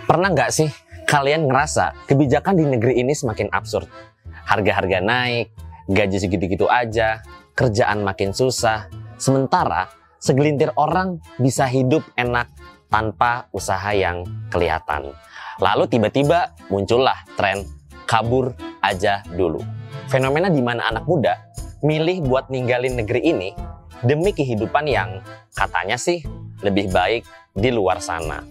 Pernah nggak sih kalian ngerasa kebijakan di negeri ini semakin absurd? Harga-harga naik, gaji segitu-gitu aja, kerjaan makin susah. Sementara segelintir orang bisa hidup enak tanpa usaha yang kelihatan. Lalu tiba-tiba muncullah tren kabur aja dulu. Fenomena di mana anak muda milih buat ninggalin negeri ini demi kehidupan yang katanya sih lebih baik di luar sana.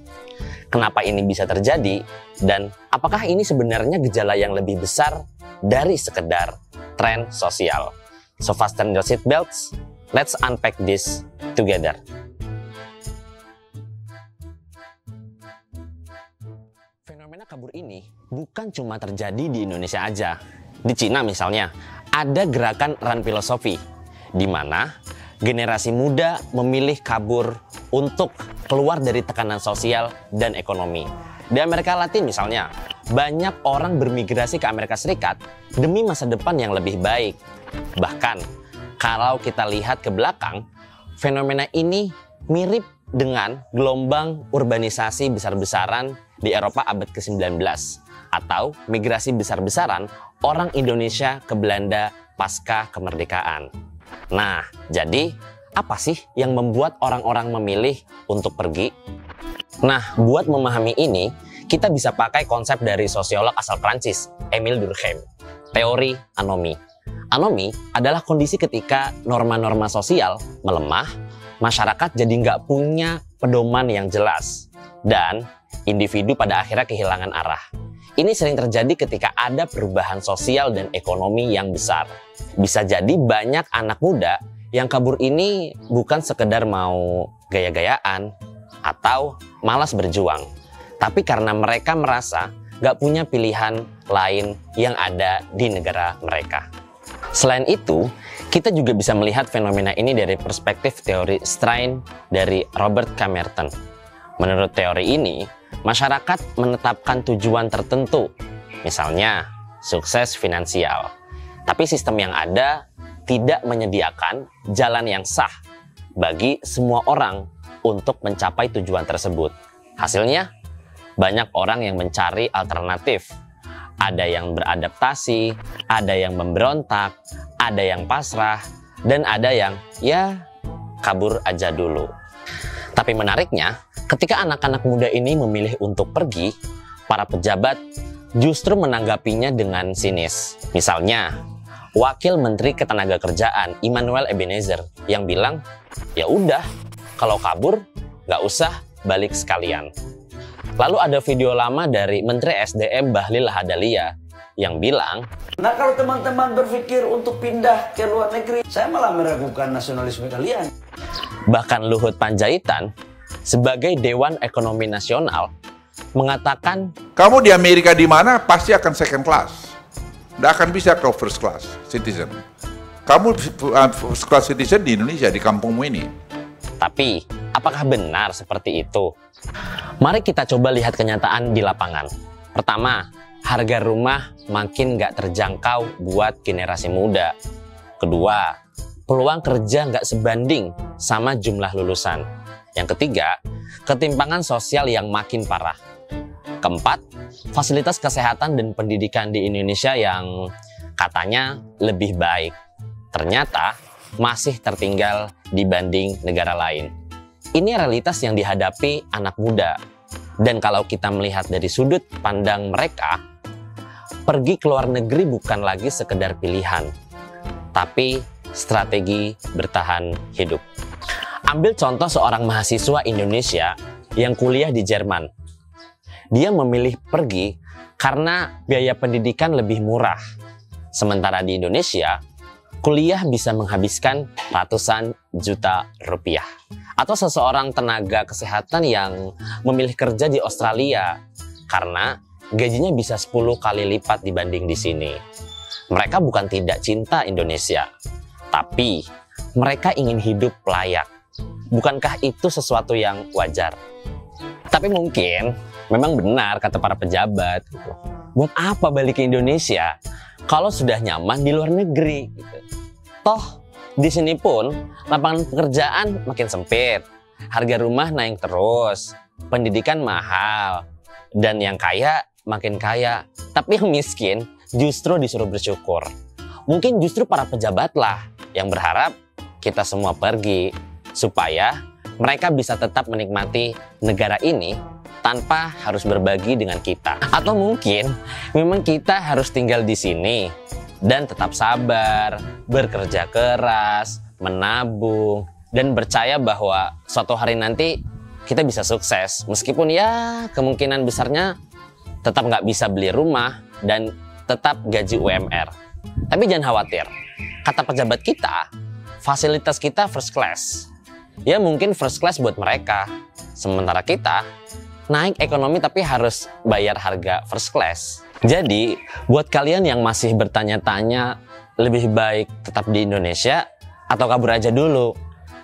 Kenapa ini bisa terjadi? Dan apakah ini sebenarnya gejala yang lebih besar dari sekedar tren sosial? So fasten your seatbelts, let's unpack this together. Fenomena kabur ini bukan cuma terjadi di Indonesia aja. Di Cina misalnya, ada gerakan run filosofi, di mana generasi muda memilih kabur untuk keluar dari tekanan sosial dan ekonomi. Di Amerika Latin misalnya, banyak orang bermigrasi ke Amerika Serikat demi masa depan yang lebih baik. Bahkan, kalau kita lihat ke belakang, fenomena ini mirip dengan gelombang urbanisasi besar-besaran di Eropa abad ke-19 atau migrasi besar-besaran orang Indonesia ke Belanda pasca kemerdekaan. Nah, jadi apa sih yang membuat orang-orang memilih untuk pergi? Nah, buat memahami ini, kita bisa pakai konsep dari sosiolog asal Prancis, Émile Durkheim, teori anomi. Anomi adalah kondisi ketika norma-norma sosial melemah, masyarakat jadi nggak punya pedoman yang jelas, dan individu pada akhirnya kehilangan arah. Ini sering terjadi ketika ada perubahan sosial dan ekonomi yang besar. Bisa jadi banyak anak muda yang kabur ini bukan sekedar mau gaya-gayaan atau malas berjuang, tapi karena mereka merasa gak punya pilihan lain yang ada di negara mereka. Selain itu, kita juga bisa melihat fenomena ini dari perspektif teori strain dari Robert K. Merton. Menurut teori ini, masyarakat menetapkan tujuan tertentu, misalnya sukses finansial. Tapi sistem yang ada tidak menyediakan jalan yang sah bagi semua orang untuk mencapai tujuan tersebut. Hasilnya, banyak orang yang mencari alternatif. Ada yang beradaptasi, ada yang memberontak, ada yang pasrah, dan ada yang ya kabur aja dulu. Tapi menariknya, ketika anak-anak muda ini memilih untuk pergi, para pejabat justru menanggapinya dengan sinis. Misalnya, Wakil Menteri Ketenagakerjaan Immanuel Ebenezer yang bilang, ya udah, kalau kabur nggak usah balik sekalian. Lalu ada video lama dari Menteri SDM Bahlil Lahadalia yang bilang, nah kalau teman-teman berpikir untuk pindah ke luar negeri, saya malah meragukan nasionalisme kalian. Bahkan Luhut Panjaitan sebagai Dewan Ekonomi Nasional mengatakan, kamu di Amerika di mana pasti akan second class. Nggak akan bisa ke first class citizen. Kamu first class citizen di Indonesia, di kampungmu ini. Tapi, apakah benar seperti itu? Mari kita coba lihat kenyataan di lapangan. Pertama, harga rumah makin nggak terjangkau buat generasi muda. Kedua, peluang kerja nggak sebanding sama jumlah lulusan. Yang ketiga, ketimpangan sosial yang makin parah. Keempat, fasilitas kesehatan dan pendidikan di Indonesia yang katanya lebih baik, ternyata masih tertinggal dibanding negara lain. Ini realitas yang dihadapi anak muda. Dan kalau kita melihat dari sudut pandang mereka, pergi ke luar negeri bukan lagi sekedar pilihan, tapi strategi bertahan hidup. Ambil contoh seorang mahasiswa Indonesia yang kuliah di Jerman. Dia memilih pergi karena biaya pendidikan lebih murah. Sementara di Indonesia, kuliah bisa menghabiskan ratusan juta rupiah. Atau seseorang tenaga kesehatan yang memilih kerja di Australia karena gajinya bisa 10 kali lipat dibanding di sini. Mereka bukan tidak cinta Indonesia, tapi mereka ingin hidup layak. Bukankah itu sesuatu yang wajar? Tapi mungkin memang benar kata para pejabat, gitu. Buat apa balik ke Indonesia kalau sudah nyaman di luar negeri? Gitu. Toh di sini pun lapangan pekerjaan makin sempit, harga rumah naik terus, pendidikan mahal, Dan yang kaya makin kaya, tapi yang miskin justru disuruh bersyukur. Mungkin justru para pejabatlah yang berharap kita semua pergi, supaya mereka bisa tetap menikmati negara ini tanpa harus berbagi dengan kita. Atau mungkin memang kita harus tinggal di sini dan tetap sabar, bekerja keras, menabung, dan percaya bahwa suatu hari nanti kita bisa sukses. Meskipun ya kemungkinan besarnya tetap nggak bisa beli rumah dan tetap gaji UMR. Tapi jangan khawatir, kata pejabat kita, fasilitas kita first class. Ya mungkin first class buat mereka, sementara kita naik ekonomi tapi harus bayar harga first class. Jadi buat kalian yang masih bertanya-tanya lebih baik tetap di Indonesia atau kabur aja dulu,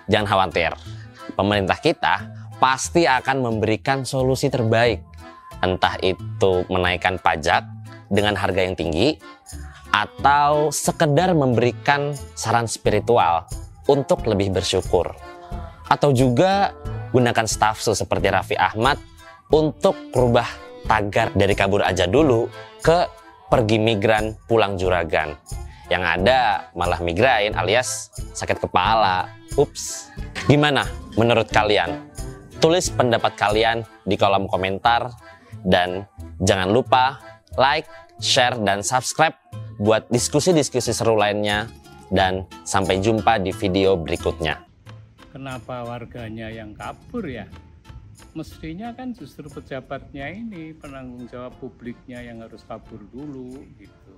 jangan khawatir. Pemerintah kita pasti akan memberikan solusi terbaik. Entah itu menaikkan pajak dengan harga yang tinggi, atau sekedar memberikan saran spiritual untuk lebih bersyukur. Atau juga gunakan stafsus seperti Raffi Ahmad untuk rubah tagar dari kabur aja dulu ke pergi migran pulang juragan. Yang ada malah migrain alias sakit kepala. Ups. Gimana menurut kalian? Tulis pendapat kalian di kolom komentar. Dan jangan lupa like, share, dan subscribe buat diskusi-diskusi seru lainnya. Dan sampai jumpa di video berikutnya. Kenapa warganya yang kabur ya? Mestinya kan justru pejabatnya ini, penanggung jawab publiknya yang harus kabur dulu gitu.